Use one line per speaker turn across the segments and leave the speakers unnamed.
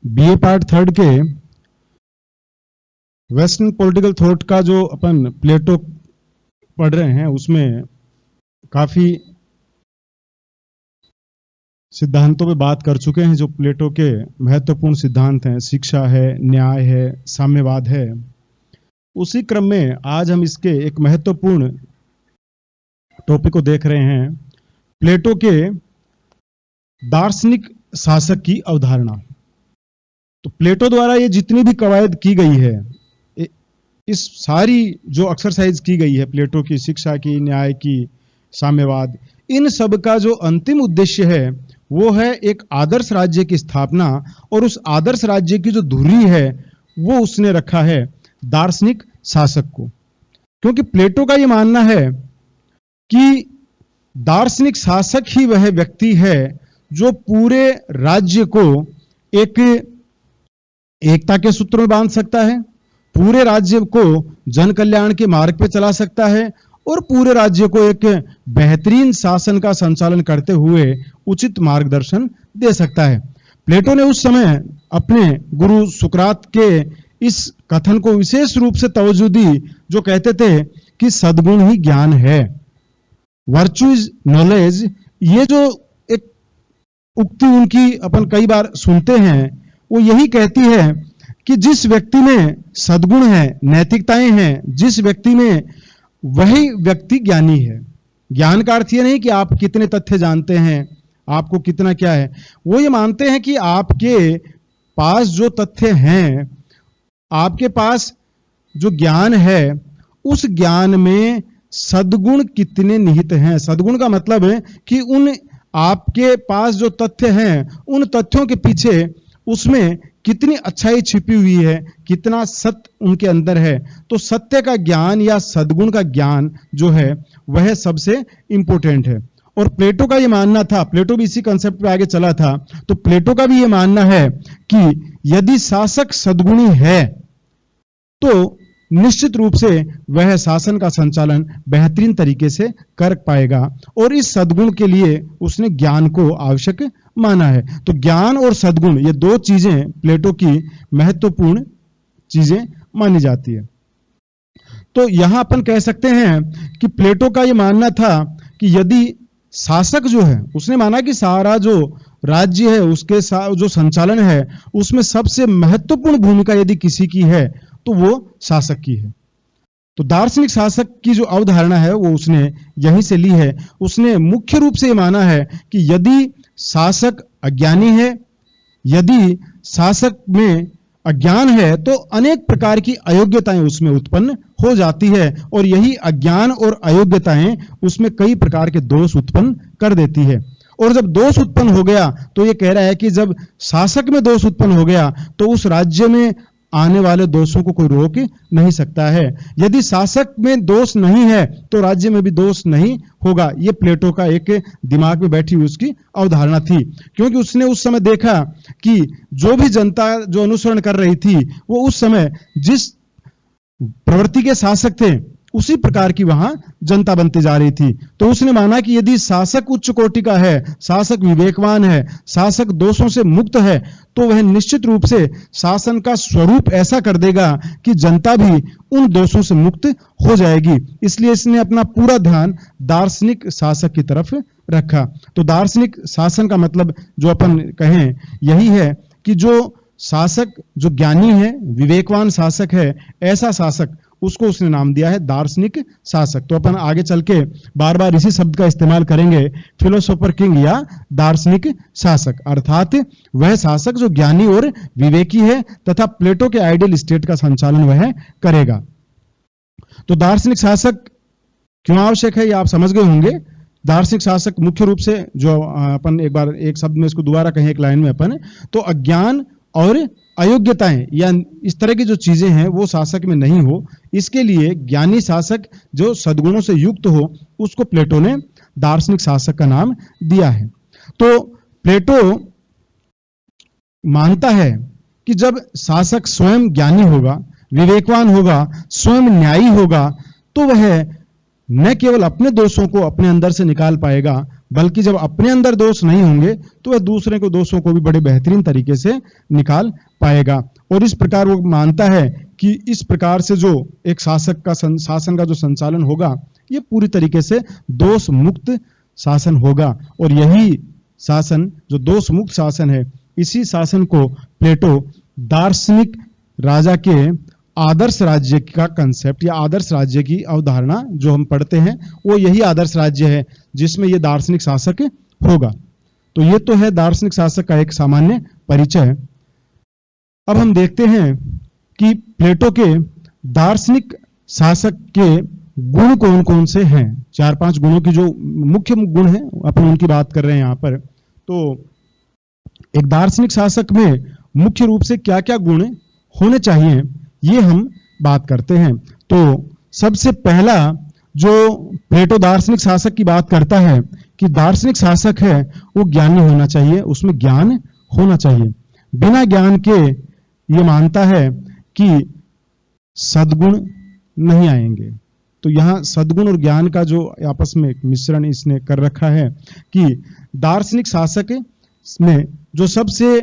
BA part third के western political thought का जो अपन प्लेटो पढ़ रहे हैं उसमें काफी सिद्धांतों पे बात कर चुके हैं। जो प्लेटो के महत्वपूर्ण सिद्धांत हैं, शिक्षा है, न्याय है, साम्यवाद है। उसी क्रम में आज हम इसके एक महत्वपूर्ण टॉपिक को देख रहे हैं, प्लेटो के दार्शनिक शासक की अवधारणा। तो प्लेटो द्वारा ये जितनी भी कवायद की गई है, इस सारी जो एक्सरसाइज की गई है प्लेटो की, शिक्षा की, न्याय की, साम्यवाद, इन सब का जो अंतिम उद्देश्य है वो है एक आदर्श राज्य की स्थापना। और उस आदर्श राज्य की जो धुरी है वो उसने रखा है दार्शनिक शासक को। क्योंकि प्लेटो का ये मानना है कि दार्शनिक शासक ही वह व्यक्ति है जो पूरे राज्य को एक एकता के सूत्र में बांध सकता है, पूरे राज्य को जन कल्याण के मार्ग पे चला सकता है और पूरे राज्य को एक बेहतरीन शासन का संचालन करते हुए उचित मार्गदर्शन दे सकता है। प्लेटो ने उस समय अपने गुरु सुकरात के इस कथन को विशेष रूप से तवज्जो दी, जो कहते थे कि सद्गुण ही ज्ञान है, वर्च्यू इज नॉलेज। ये जो एक उक्ति उनकी अपन कई बार सुनते हैं, वो यही कहती है कि जिस व्यक्ति में सद्गुण है, नैतिकताएं हैं, जिस व्यक्ति में, वही व्यक्ति ज्ञानी है। ज्ञान का अर्थ ये नहीं कि आप कितने तथ्य जानते हैं, आपको कितना क्या है। वो ये मानते हैं कि आपके पास जो तथ्य हैं, आपके पास जो ज्ञान है, उस ज्ञान में सद्गुण कितने निहित हैं। सद्गुण का मतलब है कि उन आपके पास जो तथ्य हैं, उन तथ्यों के पीछे उसमें कितनी अच्छाई छिपी हुई है, कितना सत्य उनके अंदर है। तो सत्य का ज्ञान या सद्गुण का ज्ञान जो है वह सबसे इंपॉर्टेंट है। और प्लेटो का यह मानना था, प्लेटो भी इसी कंसेप्ट पे आगे चला था, तो प्लेटो का भी यह मानना है कि यदि शासक सद्गुणी है तो निश्चित रूप से वह शासन का संचालन बेहतरीन तरीके से कर पाएगा। और इस सद्गुण के लिए उसने ज्ञान को आवश्यक माना है। तो ज्ञान और सद्गुण, ये दो चीजें प्लेटो की महत्वपूर्ण चीजें मानी जाती है। तो यहां अपन कह सकते हैं कि प्लेटो का यह मानना था कि यदि शासक जो है, उसने माना कि सारा जो राज्य है उसके जो संचालन है उसमें सबसे महत्वपूर्ण भूमिका यदि किसी की है तो वो शासक की है। तो दार्शनिक शासक की जो अवधारणा है वो उसने यहीं से ली है। उसने मुख्य रूप से ये माना है कि यदि शासक अज्ञानी है, यदि शासक में अज्ञान है, तो अनेक प्रकार की अयोग्यताएं उसमें उत्पन्न हो जाती है। और यही अज्ञान और अयोग्यताएं उसमें कई प्रकार के दोष उत्पन्न कर देती है। और जब दोष उत्पन्न हो गया तो ये कह रहा है कि जब शासक में दोष उत्पन्न हो गया तो उस राज्य में आने वाले दोषों को कोई रोक नहीं सकता है। यदि शासक में दोष नहीं है तो राज्य में भी दोष नहीं होगा। ये प्लेटो का एक दिमाग में बैठी हुई उसकी अवधारणा थी। क्योंकि उसने उस समय देखा कि जो भी जनता जो अनुसरण कर रही थी वो उस समय जिस प्रवृत्ति के शासक थे उसी प्रकार की वहां जनता बनती जा रही थी। तो उसने माना कि यदि शासक उच्च कोटि का है, शासक विवेकवान है, शासक दोषों से मुक्त है, तो वह निश्चित रूप से शासन का स्वरूप ऐसा कर देगा कि जनता भी उन दोषों से मुक्त हो जाएगी। इसलिए इसने अपना पूरा ध्यान दार्शनिक शासक की तरफ रखा। तो दार्शनिक शासन का मतलब जो अपन कहें यही है कि जो शासक जो ज्ञानी है, विवेकवान शासक है, ऐसा शासक, उसको उसने नाम दिया है दार्शनिक शासक। तो अपन आगे चल के बार बार इसी शब्द का इस्तेमाल करेंगे, फिलोसोफर किंग या दार्शनिक शासक, अर्थात वह शासक जो ज्ञानी और विवेकी है तथा प्लेटो के आइडियल स्टेट का संचालन वह करेगा। तो दार्शनिक शासक क्यों आवश्यक है ये आप समझ गए होंगे। दार्शनिक शासक मुख्य रूप से जो अपन एक बार एक शब्द में इसको दोबारा कहें एक लाइन में अपन, तो अज्ञान और अयोग्यताएं या इस तरह की जो चीजें हैं वो शासक में नहीं हो, इसके लिए ज्ञानी शासक जो सद्गुणों से युक्त हो उसको प्लेटो ने दार्शनिक शासक का नाम दिया है। तो प्लेटो मानता है कि जब शासक स्वयं ज्ञानी होगा, विवेकवान होगा, स्वयं न्यायी होगा, तो वह न केवल अपने दोषों को अपने अंदर से निकाल पाएगा बल्कि जब अपने अंदर दोष नहीं होंगे तो वह दूसरे को दोषों को भी बड़े बेहतरीन तरीके से निकाल पाएगा। और इस प्रकार वो मानता है कि इस प्रकार से जो एक शासन का जो संचालन होगा, ये पूरी तरीके से दोष मुक्त शासन होगा। और यही शासन जो दोष मुक्त शासन है, इसी शासन को प्लेटो दार्शनिक राजा के आदर्श राज्य का कंसेप्ट या आदर्श राज्य की अवधारणा जो हम पढ़ते हैं, वो यही आदर्श राज्य है जिसमें ये दार्शनिक शासक होगा। तो ये तो है दार्शनिक शासक का एक सामान्य परिचय। अब हम देखते हैं कि प्लेटो के दार्शनिक शासक के गुण कौन कौन से हैं। 4-5 गुणों की जो मुख्य गुण हैं अपन उनकी बात कर रहे हैं यहाँ पर। तो एक दार्शनिक शासक में मुख्य रूप से क्या क्या गुण होने चाहिए, ये हम बात करते हैं। तो सबसे पहला जो प्लेटो दार्शनिक शासक की बात करता है कि दार्शनिक शासक है वो ज्ञानी होना चाहिए, उसमें ज्ञान होना चाहिए। बिना ज्ञान के ये मानता है कि सद्गुण नहीं आएंगे। तो यहां सद्गुण और ज्ञान का जो आपस में एक मिश्रण इसने कर रखा है कि दार्शनिक शासक में जो सबसे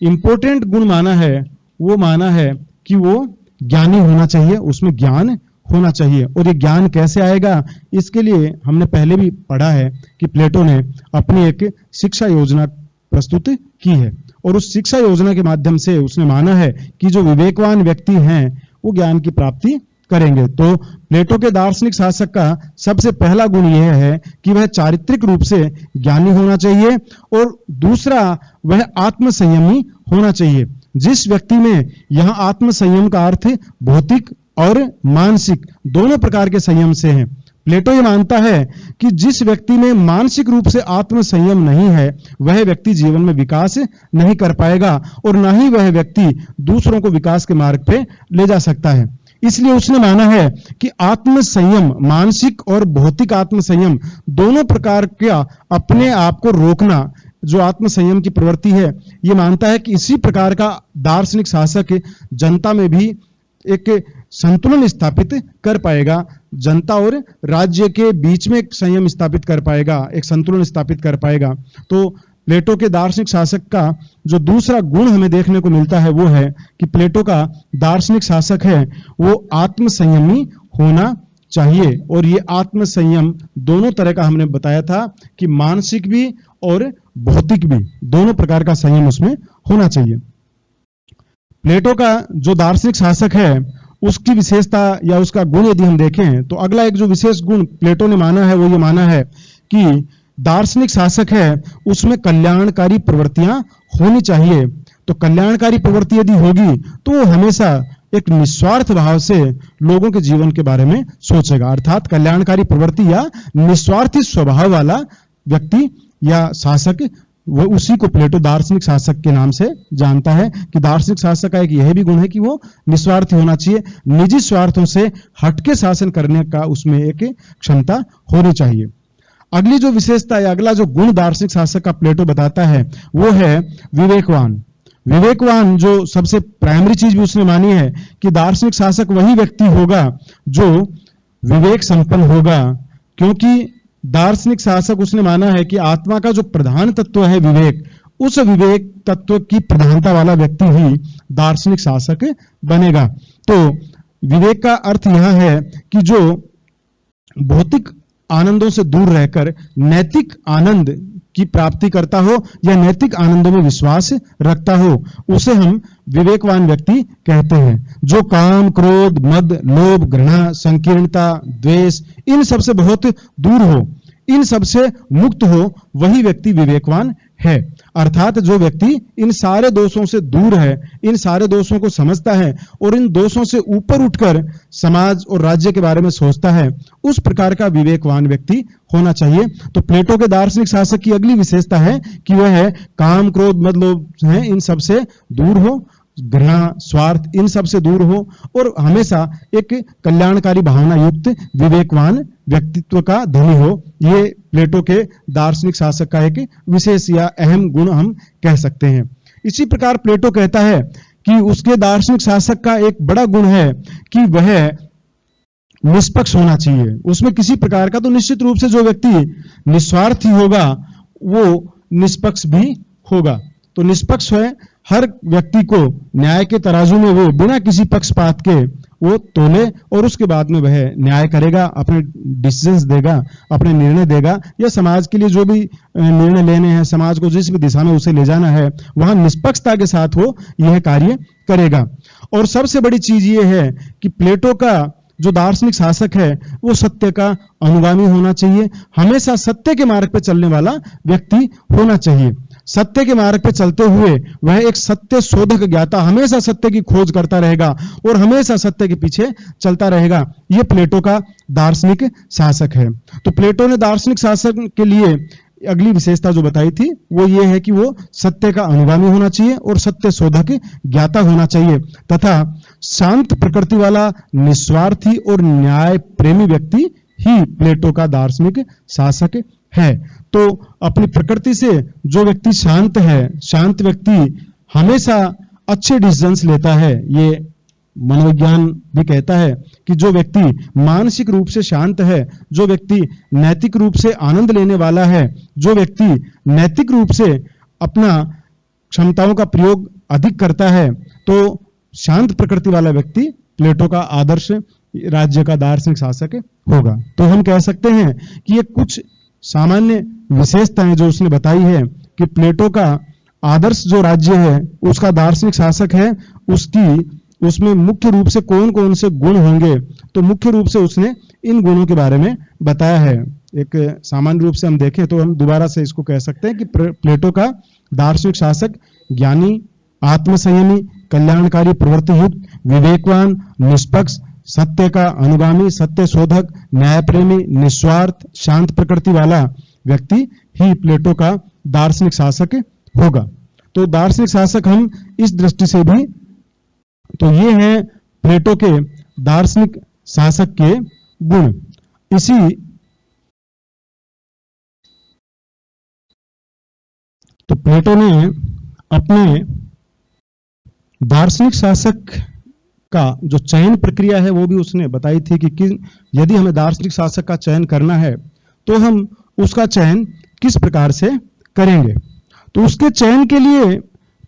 इंपॉर्टेंट गुण माना है, वो माना है कि वो ज्ञानी होना चाहिए, उसमें ज्ञान होना चाहिए। और ये ज्ञान कैसे आएगा, इसके लिए हमने पहले भी पढ़ा है कि प्लेटो ने अपनी एक शिक्षा योजना प्रस्तुत की है और उस शिक्षा योजना के माध्यम से उसने माना है कि जो विवेकवान व्यक्ति हैं वो ज्ञान की प्राप्ति करेंगे। तो प्लेटो के दार्शनिक शासक का सबसे पहला गुण यह है कि वह चारित्रिक रूप से ज्ञानी होना चाहिए और दूसरा वह आत्मसंयमी होना चाहिए। जिस व्यक्ति में यहां आत्मसंयम का अर्थ भौतिक और मानसिक दोनों प्रकार के संयम से है। प्लेटो ये मानता है कि जिस व्यक्ति में मानसिक रूप से आत्मसंयम नहीं है, वह व्यक्ति जीवन में विकास नहीं कर पाएगा और ना ही वह व्यक्ति दूसरों को विकास के मार्ग पे ले जा सकता है। इसलिए उसने माना है कि आत्मसंयम, मानसिक और भौतिक आत्मसंयम दोनों प्रकार का अपने आप को रोकना, जो आत्मसंयम की प्रवृत्ति है, ये मानता है कि इसी प्रकार का दार्शनिक शासक जनता में भी एक संतुलन स्थापित कर पाएगा, जनता और राज्य के बीच में एक संयम स्थापित कर पाएगा, एक संतुलन स्थापित कर पाएगा। तो प्लेटो के दार्शनिक शासक का जो दूसरा गुण हमें देखने को मिलता है वो है कि प्लेटो का दार्शनिक शासक है वो आत्मसंयमी होना चाहिए। और ये आत्मसंयम दोनों तरह का हमने बताया था कि मानसिक भी और भौतिक भी, दोनों प्रकार का संयम उसमें होना चाहिए। प्लेटो का जो दार्शनिक शासक है उसकी विशेषता या उसका गुण यदि हम देखें तो अगला एक जो विशेष गुण प्लेटो ने माना है वो ये माना है कि दार्शनिक शासक है उसमें कल्याणकारी प्रवृत्तियां होनी चाहिए। तो कल्याणकारी प्रवृत्ति यदि होगी तो वो हमेशा एक निस्वार्थ भाव से लोगों के जीवन के बारे में सोचेगा। अर्थात कल्याणकारी प्रवृत्ति या निस्वार्थी स्वभाव वाला व्यक्ति या शासक, वो उसी को प्लेटो दार्शनिक शासक के नाम से जानता है कि दार्शनिक शासक का एक यह भी गुण है कि वो निस्वार्थी होना चाहिए, निजी स्वार्थों से हटके शासन करने का उसमें एक क्षमता होनी चाहिए। अगली जो विशेषता या अगला जो गुण दार्शनिक शासक का प्लेटो बताता है वो है विवेकवान। विवेकवान जो सबसे प्राइमरी चीज भी उसने मानी है कि दार्शनिक शासक वही व्यक्ति होगा जो विवेक संपन्न होगा, क्योंकि दार्शनिक शासक उसने माना है कि आत्मा का जो प्रधान तत्व है विवेक, उस विवेक तत्व की प्रधानता वाला व्यक्ति ही दार्शनिक शासक बनेगा। तो विवेक का अर्थ यह है कि जो भौतिक आनंदों से दूर रहकर नैतिक आनंद की प्राप्ति करता हो या नैतिक आनंदों में विश्वास रखता हो, उसे हम विवेकवान व्यक्ति कहते हैं। जो काम, क्रोध, मद, लोभ, घृणा, संकीर्णता, द्वेष इन सब से बहुत दूर हो, इन सब से मुक्त हो, वही व्यक्ति विवेकवान है। अर्थात जो व्यक्ति इन सारे दोषों से दूर है, इन सारे दोषों को समझता है और इन दोषों से ऊपर उठकर समाज और राज्य के बारे में सोचता है, उस प्रकार का विवेकवान व्यक्ति होना चाहिए। तो प्लेटो के दार्शनिक शासक की अगली विशेषता है कि वह है काम, क्रोध, मद, लोभ है इन सब से दूर हो, घृणा, स्वार्थ इन सब से दूर हो और हमेशा एक कल्याणकारी भावना युक्त विवेकवान व्यक्तित्व का धनी हो। ये प्लेटो के दार्शनिक शासक का एक विशेष या अहम गुण हम कह सकते हैं। इसी प्रकार प्लेटो कहता है कि उसके दार्शनिक शासक का एक बड़ा गुण है कि वह निष्पक्ष होना चाहिए, उसमें किसी प्रकार का, तो निश्चित रूप से जो व्यक्ति निस्वार्थी होगा वो निष्पक्ष भी होगा। तो निष्पक्ष है, हर व्यक्ति को न्याय के तराजू में वो बिना किसी पक्षपात के वो तोले और उसके बाद में वह न्याय करेगा, अपने डिसीजंस देगा, अपने निर्णय देगा, या समाज के लिए जो भी निर्णय लेने हैं, समाज को जिस भी दिशा में उसे ले जाना है, वहां निष्पक्षता के साथ वो यह कार्य करेगा। और सबसे बड़ी चीज ये है कि प्लेटो का जो दार्शनिक शासक है वो सत्य का अनुगामी होना चाहिए, हमेशा सत्य के मार्ग पर चलने वाला व्यक्ति होना चाहिए। सत्य के मार्ग पर चलते हुए वह एक सत्य शोधक ज्ञाता, हमेशा सत्य की खोज करता रहेगा और हमेशा सत्य के पीछे चलता रहेगा। यह प्लेटो का दार्शनिक शासक है। तो प्लेटो ने दार्शनिक शासक के लिए अगली विशेषता जो बताई थी वो ये है कि वो सत्य का अनुगामी होना चाहिए और सत्य शोधक ज्ञाता होना चाहिए, तथा शांत प्रकृति वाला, निस्वार्थी और न्याय प्रेमी व्यक्ति ही प्लेटो का दार्शनिक शासक है। तो अपनी प्रकृति से जो व्यक्ति शांत है, शांत व्यक्ति हमेशा अच्छे डिसीजंस लेता है। ये मनोविज्ञान भी कहता है कि जो व्यक्ति मानसिक रूप से शांत है, जो व्यक्ति नैतिक रूप से आनंद लेने वाला है, जो व्यक्ति नैतिक रूप से अपना क्षमताओं का प्रयोग अधिक करता है, तो शांत प्रकृति वाला व्यक्ति प्लेटो का आदर्श राज्य का दार्शनिक शासक होगा। तो हम कह सकते हैं कि ये कुछ सामान्य विशेषताएं जो उसने बताई है कि प्लेटो का आदर्श जो राज्य है उसका दार्शनिक शासक है, उसमें मुख्य रूप से कौन कौन से गुण होंगे, तो मुख्य रूप से उसने इन गुणों के बारे में बताया है। एक सामान्य रूप से हम देखें तो हम दोबारा से इसको कह सकते हैं कि प्लेटो का दार्शनिक शासक ज्ञानी, आत्मसंयमी, कल्याणकारी प्रवृत्ति युक्त, विवेकवान, निष्पक्ष, सत्य का अनुगामी, सत्य शोधक, न्यायप्रेमी, निस्वार्थ, शांत प्रकृति वाला व्यक्ति ही प्लेटो का दार्शनिक शासक होगा। तो दार्शनिक शासक हम इस दृष्टि से भी, तो ये हैं प्लेटो के दार्शनिक शासक के गुण। तो प्लेटो ने अपने दार्शनिक शासक का जो चयन प्रक्रिया है वो भी उसने बताई थी कि यदि हमें दार्शनिक शासक का चयन करना है तो हम उसका चयन किस प्रकार से करेंगे। तो उसके चयन के लिए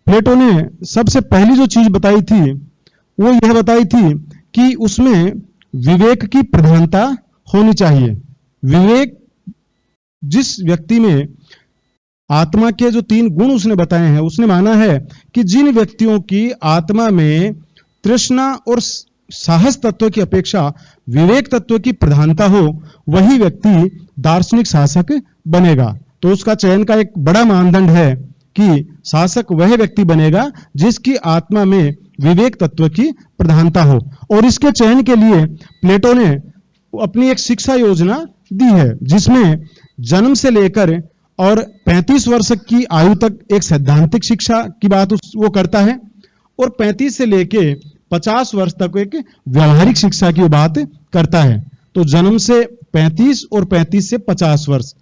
प्लेटो ने सबसे पहली जो चीज बताई थी वो यह बताई थी कि उसमें विवेक की प्रधानता होनी चाहिए। विवेक, जिस व्यक्ति में आत्मा के जो 3 गुण उसने बताए हैं, उसने माना है कि जिन व्यक्तियों की आत्मा में तृष्णा और साहस तत्व की अपेक्षा विवेक तत्व की प्रधानता हो, वही व्यक्ति दार्शनिक शासक बनेगा। तो उसका चयन का एक बड़ा मानदंड है कि शासक वह व्यक्ति बनेगा जिसकी आत्मा में विवेक तत्व की प्रधानता हो। और इसके चयन के लिए प्लेटो ने अपनी एक शिक्षा योजना दी है, जिसमें जन्म से लेकर और 35 वर्ष की आयु तक एक सैद्धांतिक शिक्षा की बात वो करता है, और 35 से लेके 50 वर्ष तक एक व्यवहारिक शिक्षा की बात करता है। तो जन्म से 35 और 35 से 50 वर्ष,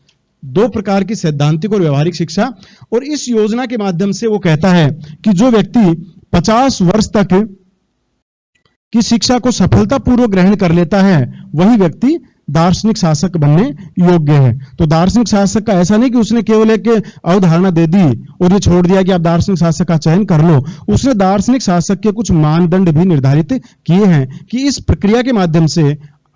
2 प्रकार की सैद्धांतिक और व्यवहारिक शिक्षा। और इस योजना के माध्यम से वो कहता है कि जो व्यक्ति 50 वर्ष तक की शिक्षा को सफलतापूर्वक ग्रहण कर लेता है वही व्यक्ति दार्शनिक शासक बनने योग्य है। तो दार्शनिक शासक का ऐसा नहीं कि उसने केवल एक अवधारणा दे दी और ये छोड़ दिया कि आप दार्शनिक शासक का चयन कर लो। उसने दार्शनिक शासक के कुछ मानदंड भी निर्धारित किए हैं कि इस प्रक्रिया के माध्यम से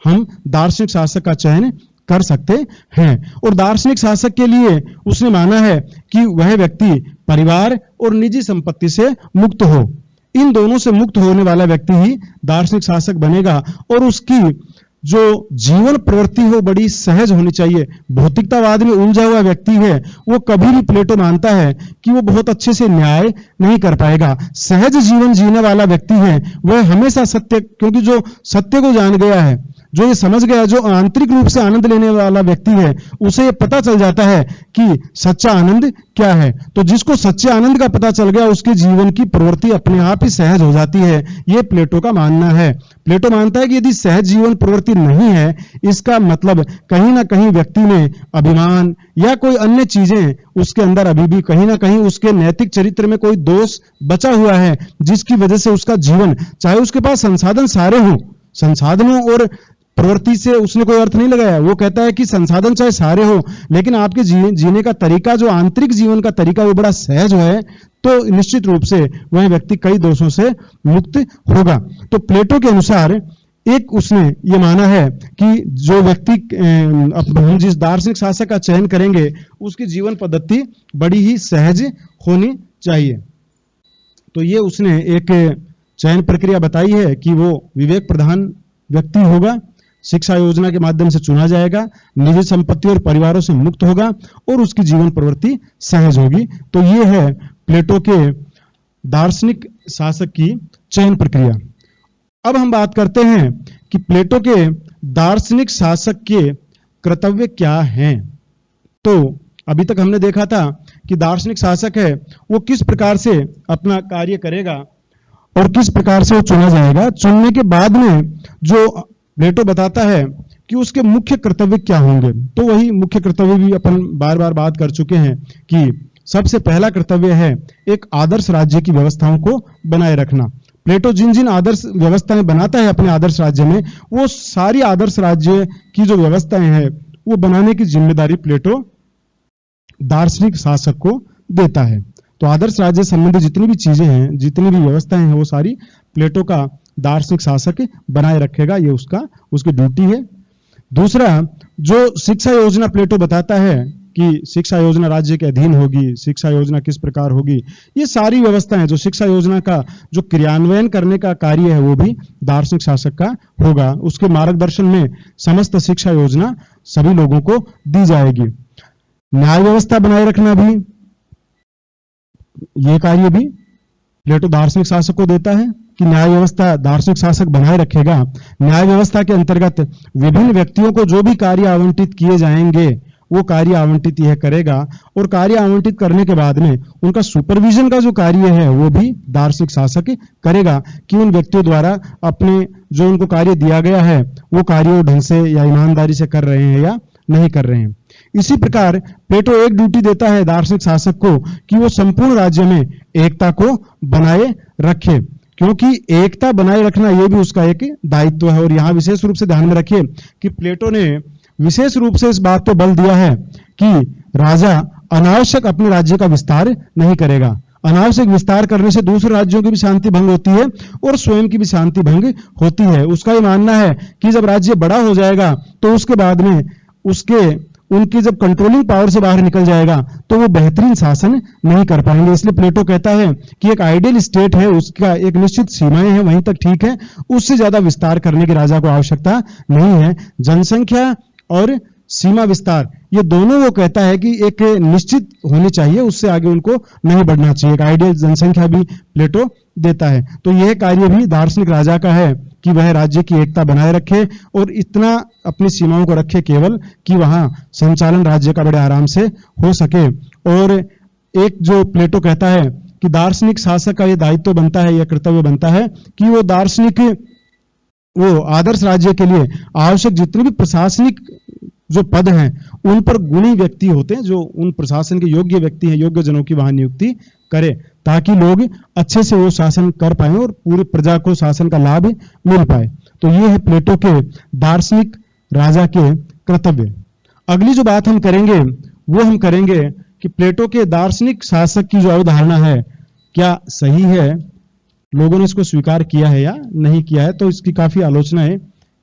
हम दार्शनिक शासक का चयन कर सकते हैं। और दार्शनिक शासक के लिए उसने माना है कि वह व्यक्ति परिवार और निजी संपत्ति से मुक्त हो। इन दोनों से मुक्त होने वाला व्यक्ति ही दार्शनिक शासक बनेगा। और उसकी जो जीवन प्रवृत्ति हो बड़ी सहज होनी चाहिए। भौतिकतावाद में उलझा हुआ व्यक्ति है, वो कभी भी प्लेटो मानता है कि वो बहुत अच्छे से न्याय नहीं कर पाएगा। सहज जीवन जीने वाला व्यक्ति है वह हमेशा सत्य, क्योंकि जो सत्य को जान गया है, जो ये समझ गया, जो आंतरिक रूप से आनंद लेने वाला व्यक्ति है, उसे ये पता चल जाता है कि सच्चा आनंद क्या है। तो जिसको सच्चे आनंद का पता चल गया उसके जीवन की प्रवृत्ति अपने आप ही सहज हो जाती है। ये प्लेटो का मानना है। प्लेटो मानता है कि यदि सहज जीवन प्रवृत्ति नहीं है, इसका मतलब कहीं ना कहीं व्यक्ति में अभिमान या कोई अन्य चीजें उसके अंदर अभी भी कहीं ना कहीं उसके नैतिक चरित्र में कोई दोष बचा हुआ है, जिसकी वजह से उसका जीवन, चाहे उसके पास संसाधन सारे हों, संसाधनों और प्रवृत्ति से उसने कोई अर्थ नहीं लगाया। वो कहता है कि संसाधन चाहे सारे हो, लेकिन आपके जीने का तरीका, जो आंतरिक जीवन का तरीका, वो बड़ा सहज है, तो निश्चित रूप से वह व्यक्ति कई दोषों से मुक्त होगा। तो प्लेटो के अनुसार एक उसने ये माना है कि जो व्यक्ति हम जिस दार्शनिक शासक का चयन करेंगे उसकी जीवन पद्धति बड़ी ही सहज होनी चाहिए। तो ये उसने एक चयन प्रक्रिया बताई है कि वो विवेक प्रधान व्यक्ति होगा, शिक्षा योजना के माध्यम से चुना जाएगा, निजी संपत्ति और परिवारों से मुक्त होगा और उसकी जीवन प्रवृत्ति सहज होगी। तो ये है प्लेटो के दार्शनिक शासक की चयन प्रक्रिया। अब हम बात करते हैं कि प्लेटो के दार्शनिक शासक के कर्तव्य क्या हैं। तो अभी तक हमने देखा था कि दार्शनिक शासक है वो किस प्रकार से अपना कार्य करेगा और किस प्रकार से वो चुना जाएगा। चुनने के बाद में जो प्लेटो बताता है कि उसके मुख्य कर्तव्य क्या होंगे, तो वही मुख्य कर्तव्य भी अपन बार बार बात कर चुके हैं कि सबसे पहला कर्तव्य है एक आदर्श राज्य की व्यवस्थाओं को बनाए रखना। प्लेटो जिन जिन आदर्श व्यवस्थाएं बनाता है अपने आदर्श राज्य में, वो सारी आदर्श राज्य की जो व्यवस्थाएं हैं वो बनाने की जिम्मेदारी प्लेटो दार्शनिक शासक को देता है। तो आदर्श राज्य संबंधी जितनी भी चीजें हैं, जितनी भी व्यवस्थाएं हैं, वो सारी प्लेटो का दार्शनिक शासक बनाए रखेगा, ये उसकी ड्यूटी है। दूसरा, जो शिक्षा योजना प्लेटो बताता है कि शिक्षा योजना राज्य के अधीन होगी, शिक्षा योजना किस प्रकार होगी, ये सारी व्यवस्थाएं, जो शिक्षा योजना का जो क्रियान्वयन करने का कार्य है वो भी दार्शनिक शासक का होगा। उसके मार्गदर्शन में समस्त शिक्षा योजना सभी लोगों को दी जाएगी। न्याय व्यवस्था बनाए रखना भी, ये कार्य भी प्लेटो दार्शनिक शासक को देता है कि न्याय व्यवस्था दार्शनिक शासक बनाए रखेगा। न्याय व्यवस्था के अंतर्गत विभिन्न व्यक्तियों को जो भी कार्य आवंटित किए जाएंगे वो कार्य आवंटित यह करेगा, और कार्य आवंटित करने के बाद में उनका सुपरविजन का जो कार्य है वो भी दार्शनिक शासक करेगा कि उन व्यक्तियों द्वारा अपने जो उनको कार्य दिया गया है वो कार्य वो ढंग से या ईमानदारी से कर रहे हैं या नहीं कर रहे हैं। इसी प्रकार प्लेटो एक ड्यूटी देता है दार्शनिक शासक को कि वो संपूर्ण राज्य में एकता को बनाए रखे, क्योंकि एकता बनाए रखना यह भी उसका एक दायित्व है। और यहां विशेष रूप से ध्यान में रखिए कि प्लेटो ने विशेष रूप से इस बात पर बल दिया है कि राजा अनावश्यक अपने राज्य का विस्तार नहीं करेगा। अनावश्यक विस्तार करने से दूसरे राज्यों की भी शांति भंग होती है और स्वयं की भी शांति भंग होती है। उसका ये मानना है कि जब राज्य बड़ा हो जाएगा तो उसके बाद में उनकी जब कंट्रोलिंग पावर से बाहर निकल जाएगा तो वो बेहतरीन शासन नहीं कर पाएंगे। इसलिए प्लेटो कहता है कि एक आइडियल स्टेट है, उसका एक निश्चित सीमाएं हैं, वहीं तक ठीक है, उससे ज्यादा विस्तार करने की राजा को आवश्यकता नहीं है। जनसंख्या और सीमा विस्तार, ये दोनों वो कहता है कि एक निश्चित होनी चाहिए, उससे आगे उनको नहीं बढ़ना चाहिए। एक आइडियल जनसंख्या भी प्लेटो देता है। तो यह कार्य भी दार्शनिक राजा का है कि वह राज्य की एकता बनाए रखे और इतना अपनी सीमाओं को रखे केवल कि वहां संचालन राज्य का बड़े आराम से हो सके। और एक जो प्लेटो कहता है कि दार्शनिक शासक का यह दायित्व बनता है, यह कर्तव्य बनता है कि वो आदर्श राज्य के लिए आवश्यक जितने भी प्रशासनिक जो पद हैं उन पर गुणी व्यक्ति होते हैं, जो उन प्रशासन के योग्य व्यक्ति हैं, योग्य जनों की वहां नियुक्ति करे, ताकि लोग अच्छे से वो शासन कर पाए और पूरी प्रजा को शासन का लाभ मिल पाए। तो ये है प्लेटो के दार्शनिक राजा के कर्तव्य। अगली जो बात हम करेंगे वो हम करेंगे कि प्लेटो के दार्शनिक शासक की जो अवधारणा है क्या सही है, लोगों ने इसको स्वीकार किया है या नहीं किया है। तो इसकी काफी आलोचनाएं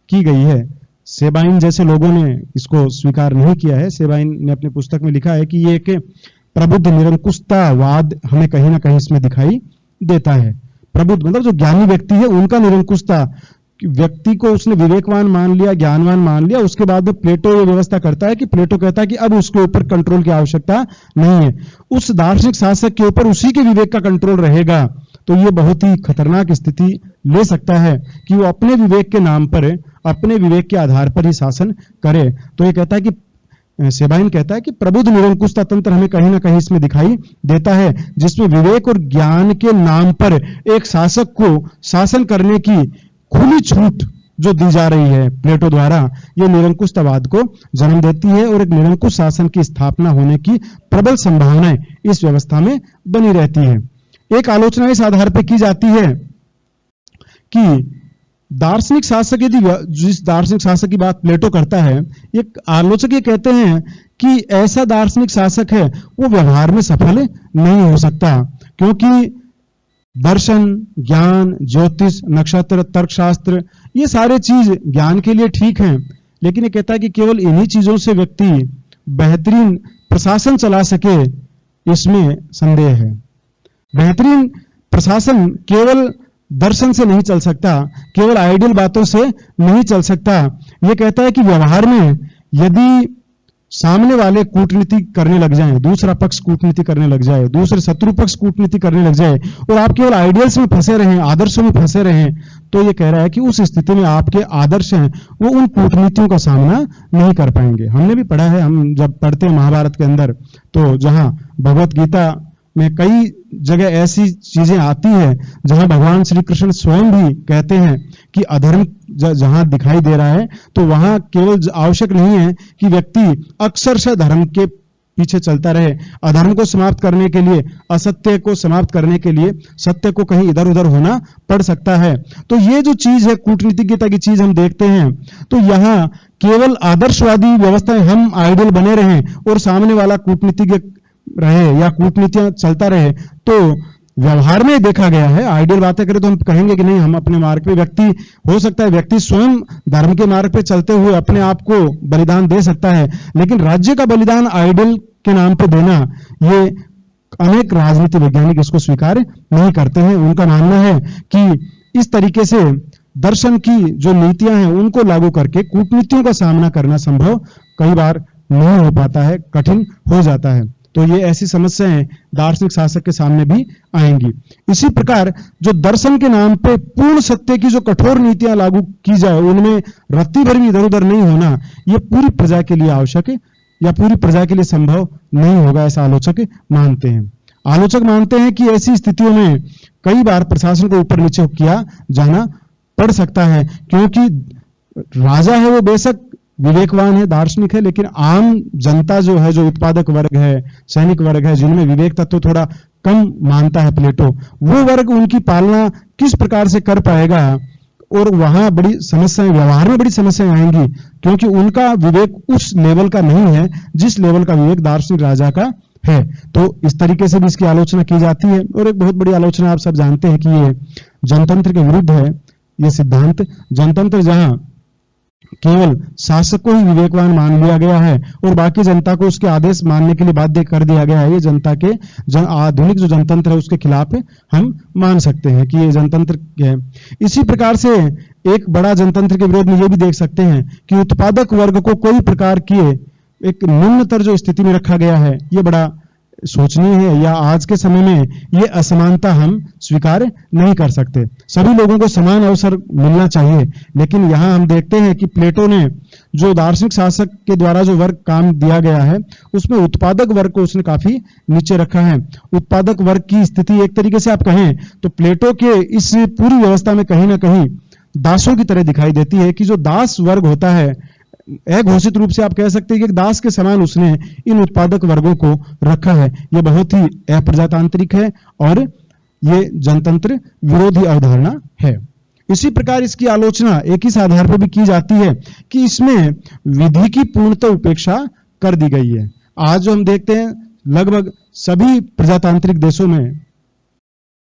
की गई है। सेबाइन जैसे लोगों ने इसको स्वीकार नहीं किया है। सेबाइन ने अपनी पुस्तक में लिखा है कि ये एक प्रबुद्ध निरंकुशतावाद हमें कहीं ना कहीं इसमें दिखाई देता है। प्रबुद्ध मतलब जो ज्ञानी व्यक्ति है उनका निरंकुशता, व्यक्ति को उसने विवेकवान मान लिया, ज्ञानवान मान लिया, उसके बाद में प्लेटो ये व्यवस्था करता है कि प्लेटो कहता है कि अब उसके ऊपर कंट्रोल की आवश्यकता नहीं है, उस दार्शनिक शासक के ऊपर उसी के विवेक का कंट्रोल रहेगा। तो ये बहुत ही खतरनाक स्थिति ले सकता है कि वो अपने विवेक के नाम पर, अपने विवेक के आधार पर ही शासन करे। तो ये कहता है कि सेबाइन कहता है कि प्रबुद्ध निरंकुशता तंत्र हमें कहीं ना कहीं इसमें दिखाई देता है, जिसमें विवेक और ज्ञान के नाम पर एक शासक को शासन करने की खुली छूट जो दी जा रही है प्लेटो द्वारा, ये निरंकुशतावाद को जन्म देती है और एक निरंकुश शासन की स्थापना होने की प्रबल संभावनाएं इस व्यवस्था में बनी रहती है। एक आलोचना इस आधार पर की जाती है कि दार्शनिक शासक यदि जिस दार्शनिक शासक की बात प्लेटो करता है, एक आलोचक ये कहते हैं कि ऐसा दार्शनिक शासक है वो व्यवहार में सफल नहीं हो सकता, क्योंकि दर्शन, ज्ञान, ज्योतिष, नक्षत्र, तर्कशास्त्र, ये सारे चीज ज्ञान के लिए ठीक हैं, लेकिन ये कहता है कि केवल इन्हीं चीजों से व्यक्ति बेहतरीन प्रशासन चला सके, इसमें संदेह है। बेहतरीन प्रशासन केवल दर्शन से नहीं चल सकता, केवल आइडियल बातों से नहीं चल सकता। यह कहता है कि व्यवहार में यदि सामने वाले कूटनीति करने लग जाएं, दूसरा पक्ष कूटनीति करने लग जाए, दूसरे शत्रु पक्ष कूटनीति करने लग जाए, और आप केवल आइडियल्स में फंसे रहें, आदर्शों में फंसे रहें, तो ये कह रहा है कि उस स्थिति में आपके आदर्श हैं वो उन कूटनीतियों का सामना नहीं कर पाएंगे। हमने भी पढ़ा है, हम जब पढ़ते हैं महाभारत के अंदर, तो जहां भगवत गीता में कई जगह ऐसी चीजें आती है जहां भगवान श्री कृष्ण स्वयं भी कहते हैं कि अधर्म जहां दिखाई दे रहा है तो वहां केवल आवश्यक नहीं है कि व्यक्ति अक्षरशः धर्म के पीछे चलता रहे। अधर्म को समाप्त करने के लिए, असत्य को समाप्त करने के लिए सत्य को कहीं इधर उधर होना पड़ सकता है। तो ये जो चीज है, कूटनीतिज्ञता की चीज हम देखते हैं, तो यहां केवल आदर्शवादी व्यवस्थाएं हम आइडियल बने रहें और सामने वाला कूटनीतिज्ञ रहे या कूटनीतियां चलता रहे, तो व्यवहार में देखा गया है। आइडियल बातें करें तो हम कहेंगे कि नहीं, हम अपने मार्ग पे, व्यक्ति हो सकता है व्यक्ति स्वयं धर्म के मार्ग पे चलते हुए अपने आप को बलिदान दे सकता है, लेकिन राज्य का बलिदान आइडियल के नाम पे देना, ये अनेक राजनीति वैज्ञानिक इसको स्वीकार नहीं करते हैं। उनका मानना है कि इस तरीके से दर्शन की जो नीतियां हैं उनको लागू करके कूटनीतियों का सामना करना संभव कई बार नहीं हो पाता है, कठिन हो जाता है। तो ये ऐसी समस्याएं दार्शनिक शासक के सामने भी आएंगी। इसी प्रकार जो दर्शन के नाम पे पूर्ण सत्य की जो कठोर नीतियां लागू की जाए, उनमें रत्ती भर भी इधर उधर नहीं होना, ये पूरी प्रजा के लिए आवश्यक है या पूरी प्रजा के लिए संभव नहीं होगा, ऐसा आलोचक मानते हैं। आलोचक मानते हैं कि ऐसी स्थितियों में कई बार प्रशासन को ऊपर नीचे किया जाना पड़ सकता है, क्योंकि राजा है वो बेशक विवेकवान है, दार्शनिक है, लेकिन आम जनता जो है, जो उत्पादक वर्ग है, सैनिक वर्ग है, जिनमें विवेक तत्व थोड़ा कम मानता है प्लेटो, वो वर्ग उनकी पालना किस प्रकार से कर पाएगा, और वहां बड़ी समस्याएं, व्यवहार में बड़ी समस्याएं आएंगी, क्योंकि उनका विवेक उस लेवल का नहीं है जिस लेवल का विवेक दार्शनिक राजा का है। तो इस तरीके से भी इसकी आलोचना की जाती है। और एक बहुत बड़ी आलोचना आप सब जानते हैं कि ये जनतंत्र के विरुद्ध है। ये सिद्धांत जनतंत्र जहां केवल शासक को ही विवेकवान मान लिया गया है और बाकी जनता को उसके आदेश मानने के लिए बाध्य कर दिया गया है, ये जनता के आधुनिक जो जनतंत्र है उसके खिलाफ हम मान सकते हैं कि ये जनतंत्र है। इसी प्रकार से एक बड़ा जनतंत्र के विरोध में ये भी देख सकते हैं कि उत्पादक वर्ग को कोई प्रकार की एक निम्नतर जो स्थिति में रखा गया है, ये बड़ा सोचनीय है, या आज के समय में ये असमानता हम स्वीकार नहीं कर सकते। सभी लोगों को समान अवसर मिलना चाहिए, लेकिन यहां हम देखते हैं कि प्लेटो ने जो दार्शनिक शासक के द्वारा जो वर्ग काम दिया गया है उसमें उत्पादक वर्ग को उसने काफी नीचे रखा है। उत्पादक वर्ग की स्थिति एक तरीके से आप कहें तो प्लेटो के इस पूरी व्यवस्था में कहीं ना कहीं दासों की तरह दिखाई देती है, कि जो दास वर्ग होता है, अघोषित रूप से आप कह सकते हैं कि एक दास के समान उसने इन उत्पादक वर्गों को रखा है। यह बहुत ही अप्रजातांत्रिक है और ये जनतंत्र विरोधी अवधारणा है। इसी प्रकार इसकी आलोचना एक ही आधार पर भी की जाती है कि इसमें विधि की पूर्णतः उपेक्षा कर दी गई है। आज जो हम देखते हैं लगभग सभी प्रजातांत्रिक देशों में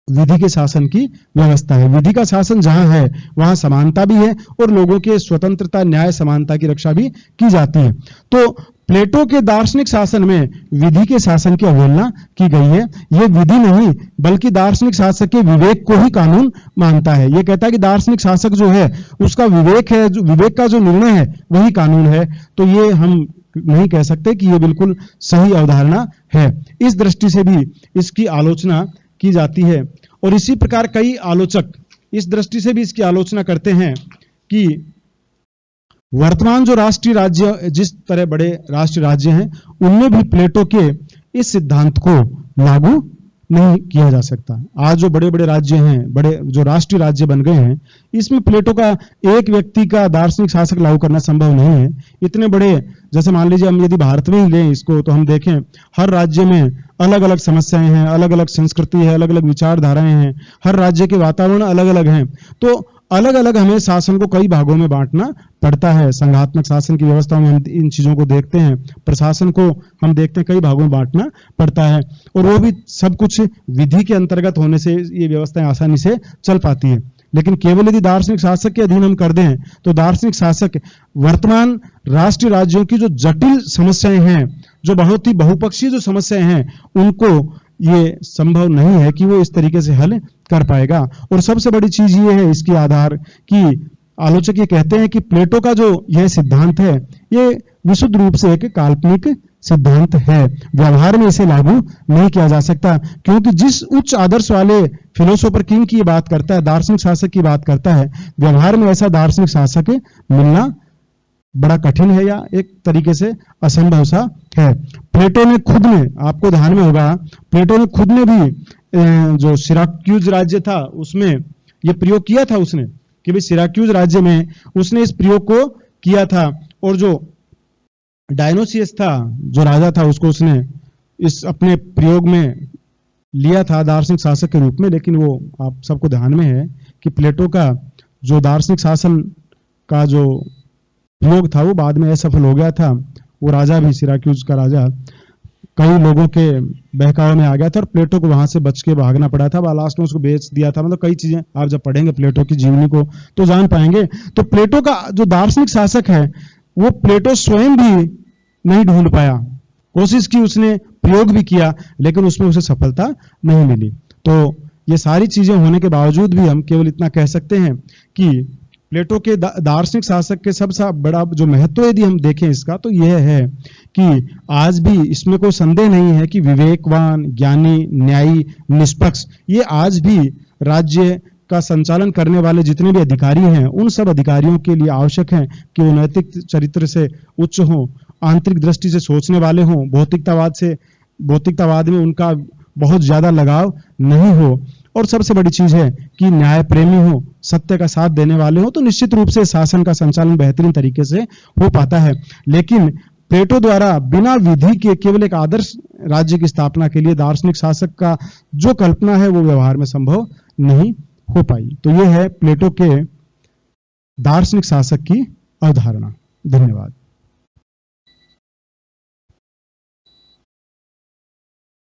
विधि के शासन की व्यवस्था है। विधि का शासन जहां है वहां समानता भी है और लोगों के स्वतंत्रता, न्याय, समानता की रक्षा भी की जाती है। तो प्लेटो के दार्शनिक शासन में विधि के शासन की अवहेलना की गई है। यह विधि नहीं बल्कि दार्शनिक शासक के विवेक को ही कानून मानता है। यह कहता है कि दार्शनिक शासक जो है उसका विवेक है, जो विवेक का जो निर्णय है वही कानून है। तो ये हम नहीं कह सकते कि यह बिल्कुल सही अवधारणा है। इस दृष्टि से भी इसकी आलोचना की जाती है। और इसी प्रकार कई आलोचक इस दृष्टि से भी इसकी आलोचना करते हैं कि वर्तमान जो राष्ट्रीय राज्य, जिस तरह बड़े राष्ट्रीय राज्य हैं, उनमें भी प्लेटो के इस सिद्धांत को लागू नहीं किया जा सकता। आज जो बड़े बड़े राज्य हैं, बड़े जो राष्ट्रीय राज्य बन गए हैं, इसमें प्लेटो का एक व्यक्ति का दार्शनिक शासक लागू करना संभव नहीं है। इतने बड़े, जैसे मान लीजिए हम यदि भारत में ही लें इसको, तो हम देखें हर राज्य में अलग अलग समस्याएं हैं, अलग अलग संस्कृति है, अलग अलग विचारधाराएं हैं, हर राज्य के वातावरण अलग अलग हैं। तो अलग अलग हमें शासन को कई भागों में बांटना पड़ता है। संघात्मक शासन की व्यवस्था में हम इन चीजों को देखते हैं, प्रशासन को हम देखते हैं कई भागों में बांटना पड़ता है, और वो भी सब कुछ विधि के अंतर्गत होने से ये व्यवस्थाएं आसानी से चल पाती है। लेकिन केवल यदि दार्शनिक शासक के अधीन हम कर दें तो दार्शनिक शासक वर्तमान राष्ट्रीय राज्यों की जो जटिल समस्याएं हैं, जो बहुत ही बहुपक्षीय जो समस्याएं हैं, उनको ये संभव नहीं है कि वो इस तरीके से हल कर पाएगा। और सबसे बड़ी चीज ये है इसकी आधार कि आलोचक ये कहते हैं कि प्लेटो का जो यह सिद्धांत है ये विशुद्ध रूप से एक काल्पनिक सिद्धांत है, व्यवहार में इसे लागू नहीं किया जा सकता, क्योंकि जिस उच्च आदर्श वाले फिलोसोफर किंग की बात करता है, दार्शनिक शासक की बात करता है, व्यवहार में ऐसा दार्शनिक शासक मिलना बड़ा कठिन है या एक तरीके से असंभव सा है। प्लेटो ने खुद ने, आपको ध्यान में होगा, प्लेटो ने खुद ने भी जो सिराक्यूज राज्य था उसमें यह प्रयोग किया था उसने, कि भाई सिराक्यूज राज्य में उसने इस प्रयोग को किया था, और जो डायनोसियस था जो राजा था उसको उसने इस अपने प्रयोग में लिया था दार्शनिक शासक के रूप में। लेकिन वो आप सबको ध्यान में है कि प्लेटो का जो दार्शनिक शासन का जो प्रयोग था वो बाद में असफल हो गया था। वो राजा भी, सिराक्यूज का राजा, कई लोगों के बहकावे में आ गया था और प्लेटो को वहां से बच के भागना पड़ा था, लास्ट में उसको बेच दिया था। मतलब कई चीजें आप जब पढ़ेंगे प्लेटो की जीवनी को तो जान पाएंगे। तो प्लेटो का जो दार्शनिक शासक है वो प्लेटो स्वयं भी नहीं ढूंढ पाया, कोशिश की उसने, प्रयोग भी किया, लेकिन उसमें उसे सफलता नहीं मिली। तो ये सारी चीजें होने के बावजूद भी हम केवल इतना कह सकते हैं कि प्लेटो के दार्शनिक शासक के सबसे बड़ा जो महत्व यदि हम देखें इसका तो यह है कि आज भी इसमें कोई संदेह नहीं है कि विवेकवान, ज्ञानी, न्यायी, निष्पक्ष, ये आज भी राज्य का संचालन करने वाले जितने भी अधिकारी हैं उन सब अधिकारियों के लिए आवश्यक है कि वो नैतिक चरित्र से उच्च हों, आंतरिक दृष्टि से सोचने वाले हों, भौतिकतावाद में उनका बहुत ज्यादा लगाव नहीं हो, और सबसे बड़ी चीज है कि न्याय प्रेमी हो, सत्य का साथ देने वाले हो, तो निश्चित रूप से शासन का संचालन बेहतरीन तरीके से हो पाता है। लेकिन प्लेटो द्वारा बिना विधि के केवल एक आदर्श राज्य की स्थापना के लिए दार्शनिक शासक का जो कल्पना है वो व्यवहार में संभव नहीं हो पाई। तो यह है प्लेटो के दार्शनिक शासक की अवधारणा। धन्यवाद।